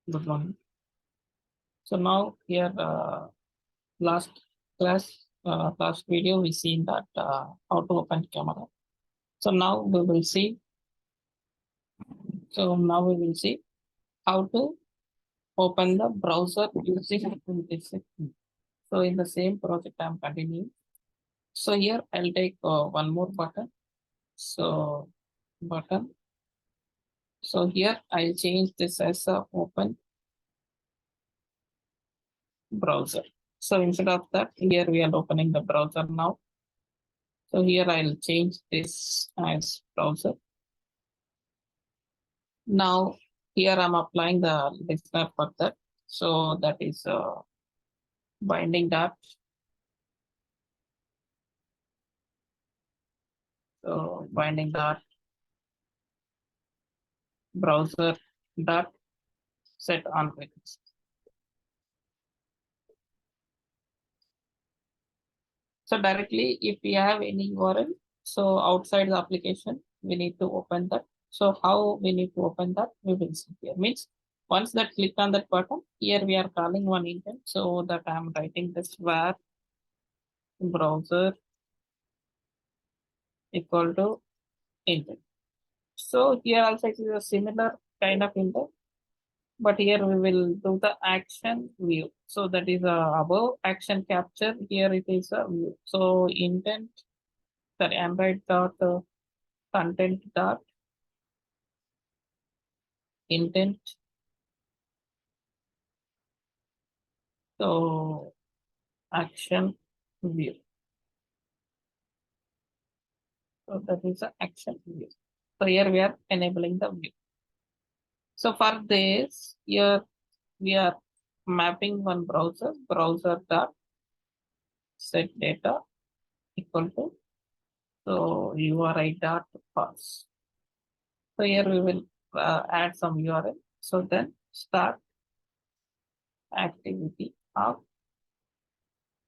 Good morning. So now here, last last video, we seen that how to open camera. So now we will see. So now we will see how to open the browser using Implicit. So in the same project, I'm continuing. So here I'll take one more button. So button. So here I'll change this as a open browser. So instead of that, here we are opening the browser now. So here I'll change this as browser. Now here I'm applying the listener for that. So that is binding dot. So binding dot browser dot set on request. So directly, if we have any URL, so outside the application, we need to open that. So how we need to open that, we will see here. Means once that click on that button, here we are calling one intent. So that I'm writing this where browser equal to intent. So here also it is a similar kind of intent, but here we will do the action view. So that is above action capture. Here it is a view. So intent, sorry, Android dot content dot intent. So action view. So that is the action view. So here we are enabling the view. So for this, here we are mapping one browser dot set data equal to so URI dot pass. So here we will add some URL. So then start activity of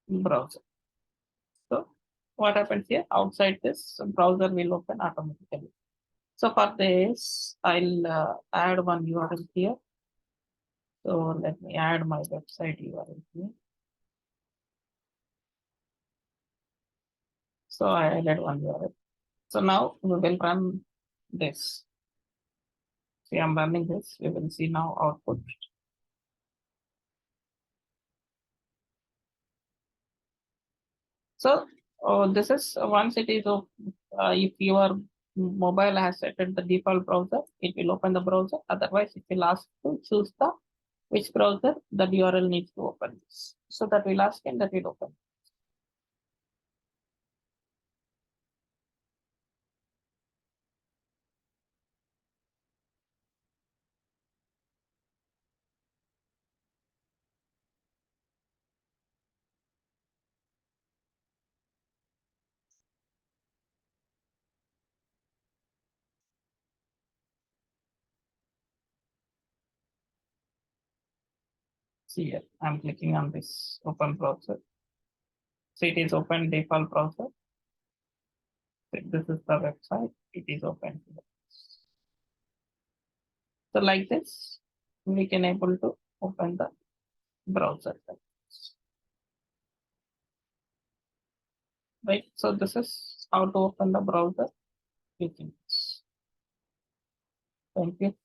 browser. So what happens here? Outside this browser will open automatically. So for this, I'll add one URL here. So let me add my website URL here. So I added one URL. So now we will run this. See, I'm running this. We will see now output. So this is once it is if your mobile has set the default browser, it will open the browser. Otherwise, it will ask to choose the which browser that URL needs to open this. So that will ask and that will open. See here, I'm clicking on this open browser. So it is open default browser. So this is the website. It is open. So like this, we can able to open the browser. Right. So this is how to open the browser using this. Thank you.